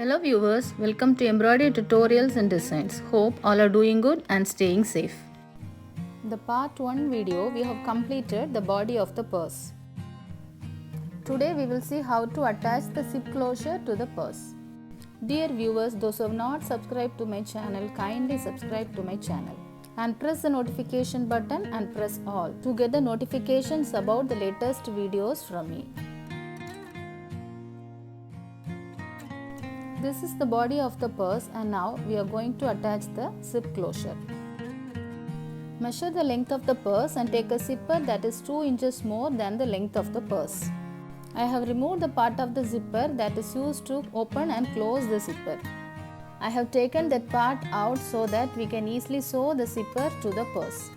Hello viewers, welcome to Embroidery Tutorials and Designs. Hope all are doing good and staying safe. In the part 1 video, we have completed the body of the purse. Today we will see how to attach the zip closure to the purse. Dear viewers, those who have not subscribed to my channel, kindly subscribe to my channel and press the notification button and press all to get the notifications about the latest videos from me. This is the body of the purse and now we are going to attach the zip closure. Measure the length of the purse and take a zipper that is 2 inches more than the length of the purse. I have removed the part of the zipper that is used to open and close the zipper. I have taken that part out so that we can easily sew the zipper to the purse.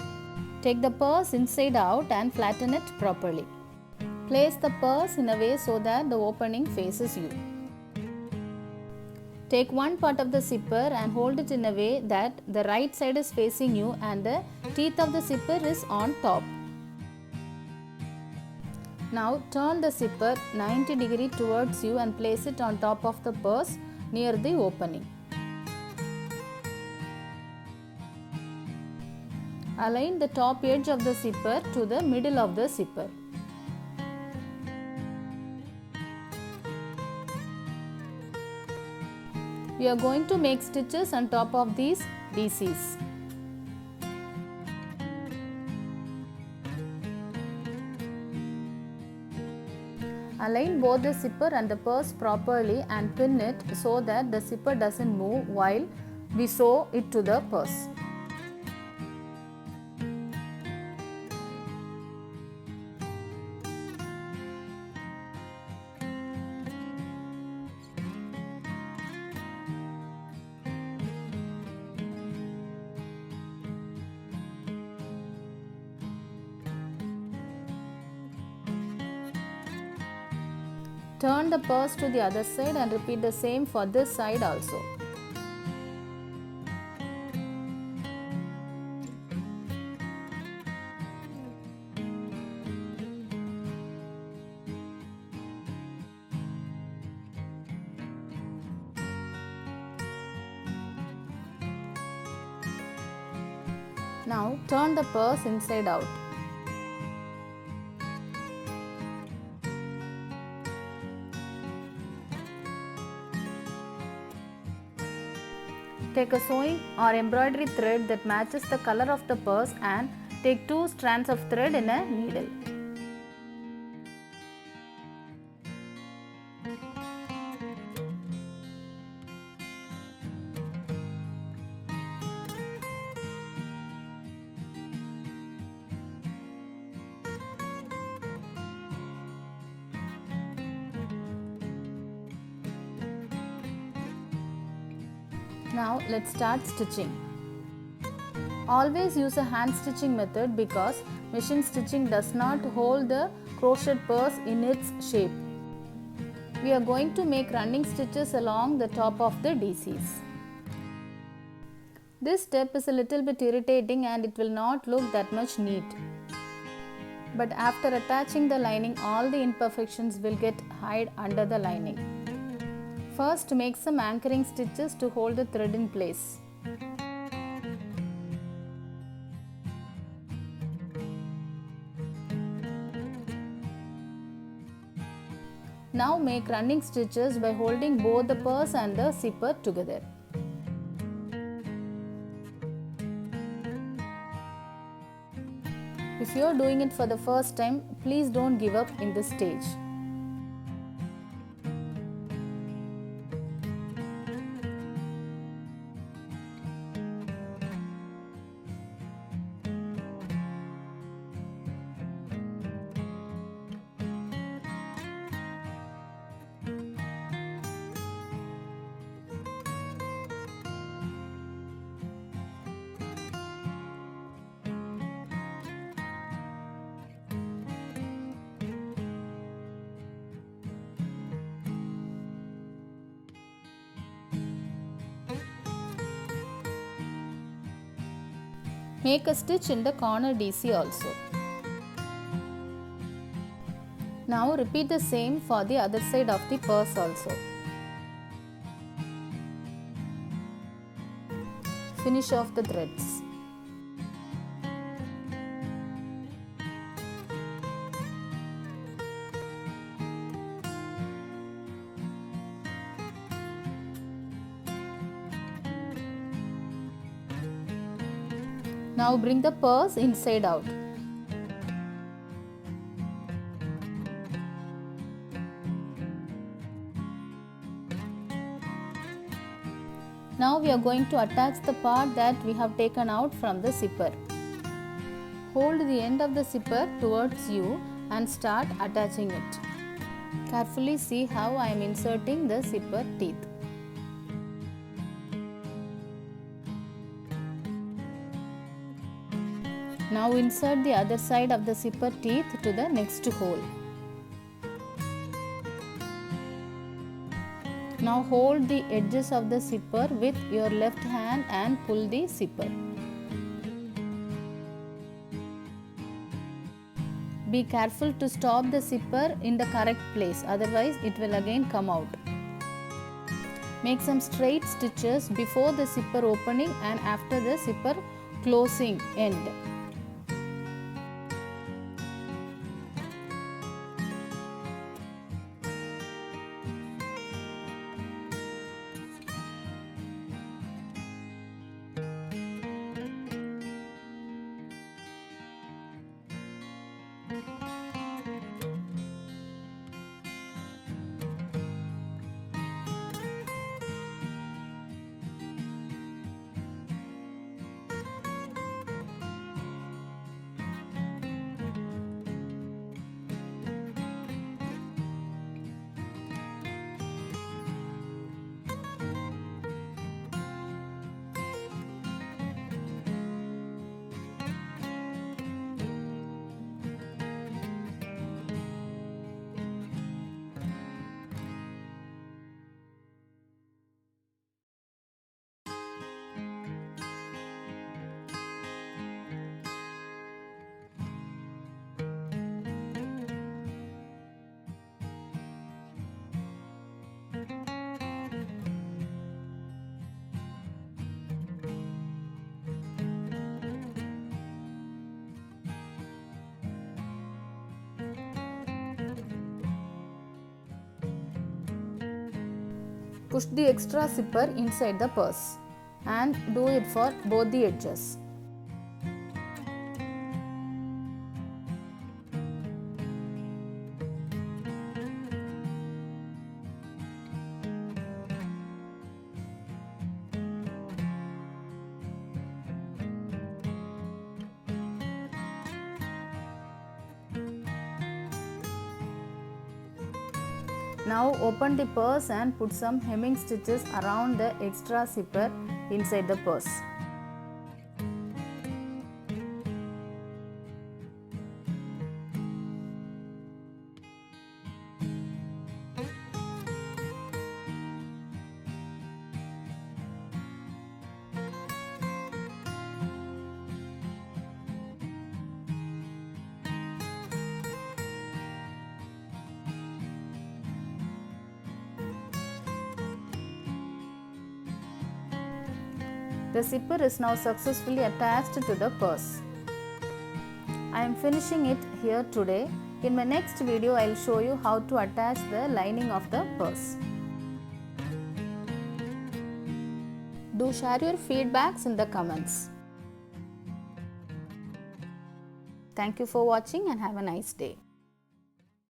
Take the purse inside out and flatten it properly. Place the purse in a way so that the opening faces you. Take one part of the zipper and hold it in a way that the right side is facing you and the teeth of the zipper is on top. Now turn the zipper 90 degrees towards you and place it on top of the purse near the opening. Align the top edge of the zipper to the middle of the zipper. We are going to make stitches on top of these DCs. Align both the zipper and the purse properly and pin it so that the zipper doesn't move while we sew it to the purse. Turn the purse to the other side and repeat the same for this side also. Now turn the purse inside out. Take a sewing or embroidery thread that matches the color of the purse and take 2 strands of thread in a needle. Now let's start stitching. Always use a hand stitching method because machine stitching does not hold the crochet purse in its shape. We are going to make running stitches along the top of the DCs. This step is a little bit irritating and it will not look that much neat. But after attaching the lining, all the imperfections will get hid under the lining. First, make some anchoring stitches to hold the thread in place. Now make running stitches by holding both the purse and the zipper together. If you are doing it for the first time, please don't give up in this stage. Make a stitch in the corner DC also. Now repeat the same for the other side of the purse also. finish off the threads. Now bring the purse inside out. Now we are going to attach the part that we have taken out from the zipper. Hold the end of the zipper towards you and start attaching it. Carefully see how I am inserting the zipper teeth. Now insert the other side of the zipper teeth to the next hole. Now hold the edges of the zipper with your left hand and pull the zipper. Be careful to stop the zipper in the correct place, otherwise it will again come out. Make some straight stitches before the zipper opening and after the zipper closing end. Push the extra zipper inside the purse and do it for both the edges. Now open the purse and put some hemming stitches around the extra zipper inside the purse. The zipper is now successfully attached to the purse. I am finishing it here today. In my next video, I will show you how to attach the lining of the purse. Do share your feedbacks in the comments. Thank you for watching and have a nice day.